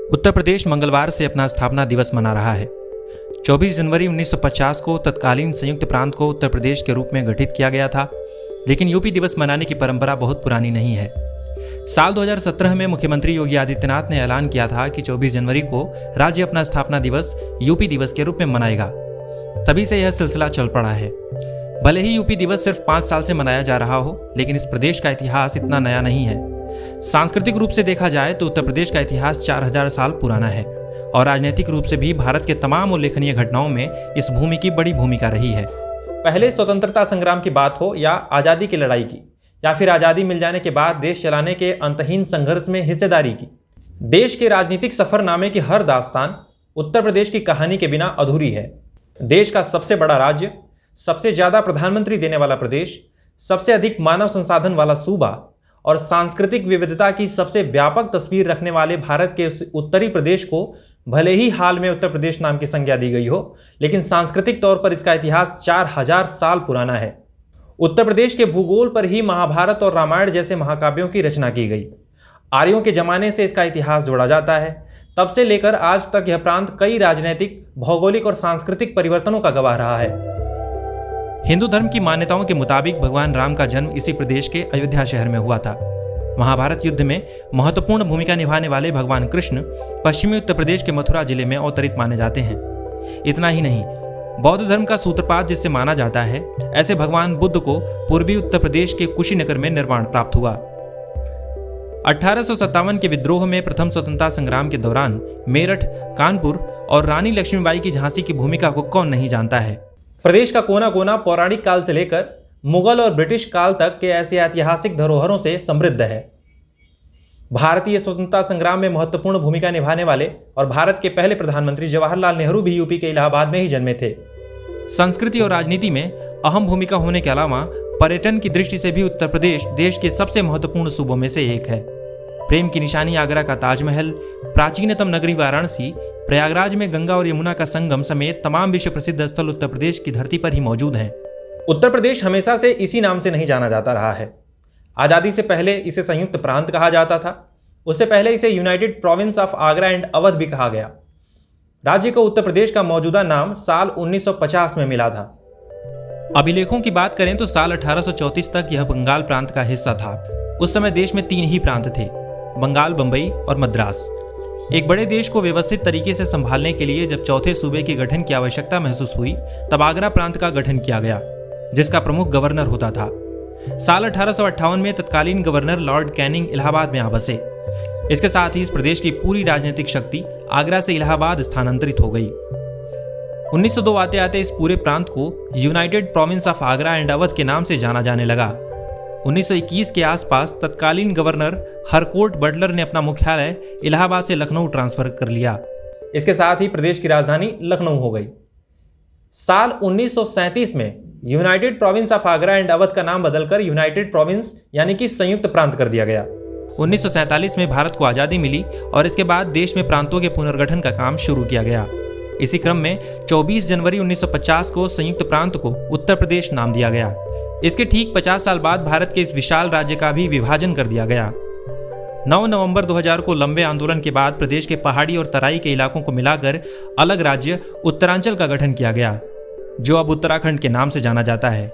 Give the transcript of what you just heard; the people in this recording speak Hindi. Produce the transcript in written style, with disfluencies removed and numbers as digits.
उत्तर प्रदेश मंगलवार से अपना स्थापना दिवस मना रहा है। 24 जनवरी 1950 को तत्कालीन संयुक्त प्रांत को उत्तर प्रदेश के रूप में गठित किया गया था, लेकिन यूपी दिवस मनाने की परंपरा बहुत पुरानी नहीं है। साल 2017 में मुख्यमंत्री योगी आदित्यनाथ ने ऐलान किया था कि 24 जनवरी को राज्य अपना स्थापना दिवस यूपी दिवस के रूप में मनाएगा। तभी से यह सिलसिला चल पड़ा है। भले ही यूपी दिवस सिर्फ 5 साल से मनाया जा रहा हो, लेकिन इस प्रदेश का इतिहास इतना नया नहीं है। सांस्कृतिक रूप से देखा जाए तो उत्तर प्रदेश का इतिहास 4000 साल पुराना है और राजनीतिक रूप से भी भारत के तमाम उल्लेखनीय घटनाओं में इस भूमि की बड़ी भूमिका रही है। पहले स्वतंत्रता संग्राम की बात हो या आज़ादी की लड़ाई की, या फिर आज़ादी मिल जाने के बाद देश चलाने के अंतहीन संघर्ष में हिस्सेदारी की, देश के राजनीतिक सफरनामे की हर दास्तान उत्तर प्रदेश की कहानी के बिना अधूरी है। देश का सबसे बड़ा राज्य, सबसे ज्यादा प्रधानमंत्री देने वाला प्रदेश, सबसे अधिक मानव संसाधन वाला सूबा और सांस्कृतिक विविधता की सबसे व्यापक तस्वीर रखने वाले भारत के उत्तरी प्रदेश को भले ही हाल में उत्तर प्रदेश नाम की संज्ञा दी गई हो, लेकिन सांस्कृतिक तौर पर इसका इतिहास 4000 साल पुराना है। उत्तर प्रदेश के भूगोल पर ही महाभारत और रामायण जैसे महाकाव्यों की रचना की गई। आर्यों के जमाने से इसका इतिहास जोड़ा जाता है। तब से लेकर आज तक यह प्रांत कई राजनीतिक, भौगोलिक और सांस्कृतिक परिवर्तनों का गवाह रहा है। हिंदू धर्म की मान्यताओं के मुताबिक भगवान राम का जन्म इसी प्रदेश के अयोध्या शहर में हुआ था। महाभारत युद्ध में महत्वपूर्ण भूमिका निभाने वाले भगवान कृष्ण पश्चिमी उत्तर प्रदेश के मथुरा जिले में अवतरित माने जाते हैं। इतना ही नहीं, बौद्ध धर्म का सूत्रपात जिससे माना जाता है, ऐसे भगवान बुद्ध को पूर्वी उत्तर प्रदेश के कुशीनगर में निर्वाण प्राप्त हुआ। 1857 के विद्रोह में प्रथम स्वतंत्रता संग्राम के दौरान मेरठ, कानपुर और रानी लक्ष्मीबाई की झांसी की भूमिका को कौन नहीं जानता है। प्रदेश का कोना कोना पौराणिक काल से लेकर मुगल और ब्रिटिश काल तक के ऐसे ऐतिहासिक धरोहरों से समृद्ध है। भारतीय स्वतंत्रता संग्राम में महत्वपूर्ण भूमिका निभाने वाले और भारत के पहले प्रधानमंत्री जवाहरलाल नेहरू भी यूपी के इलाहाबाद में ही जन्मे थे। संस्कृति और राजनीति में अहम भूमिका होने के अलावा पर्यटन की दृष्टि से भी उत्तर प्रदेश देश के सबसे महत्वपूर्ण सूबों में से एक है। प्रेम की निशानी आगरा का ताजमहल, प्राचीनतम नगरी वाराणसी, प्रयागराज में गंगा और यमुना का संगम समेत तमाम विश्व प्रसिद्ध स्थल उत्तर प्रदेश की धरती पर ही मौजूद हैं। उत्तर प्रदेश हमेशा से इसी नाम से नहीं जाना जाता रहा है। आज़ादी से पहले इसे संयुक्त प्रांत कहा जाता था। उससे पहले इसे United province of Agra and Awadh भी कहा गया। राज्य को उत्तर प्रदेश का मौजूदा नाम साल 1950 में मिला था। अभिलेखों की बात करें तो साल 1834 तक यह बंगाल प्रांत का हिस्सा था। उस समय देश में 3 ही प्रांत थे, बंगाल, बंबई और मद्रास। एक बड़े देश को व्यवस्थित तरीके से संभालने के लिए जब चौथे सूबे के गठन की आवश्यकता महसूस हुई, तब आगरा प्रांत का गठन किया गया, जिसका प्रमुख गवर्नर होता था। साल 1858 में तत्कालीन गवर्नर लॉर्ड कैनिंग इलाहाबाद में आ बसे। इसके साथ ही इस प्रदेश की पूरी राजनीतिक शक्ति आगरा से इलाहाबाद स्थानांतरित हो गई। 1902 आते आते इस पूरे प्रांत को United province of Agra and Awadh के नाम से जाना जाने लगा। 1921 के आसपास तत्कालीन गवर्नर हरकोर्ट बटलर ने अपना मुख्यालय इलाहाबाद से लखनऊ ट्रांसफर कर लिया। इसके साथ ही प्रदेश की राजधानी लखनऊ हो गई। साल 1937 में United province of Agra and Awadh का नाम बदलकर यूनाइटेड प्रोविंस यानी कि संयुक्त प्रांत कर दिया गया। 1947 में भारत को आजादी मिली और इसके बाद देश में प्रांतों के पुनर्गठन का काम शुरू किया गया। इसी क्रम में 24 जनवरी 1950 को संयुक्त प्रांत को उत्तर प्रदेश नाम दिया गया। इसके ठीक 50 साल बाद भारत के इस विशाल राज्य का भी विभाजन कर दिया गया। 9 नवंबर 2000 को लंबे आंदोलन के बाद प्रदेश के पहाड़ी और तराई के इलाकों को मिलाकर अलग राज्य उत्तरांचल का गठन किया गया, जो अब उत्तराखंड के नाम से जाना जाता है।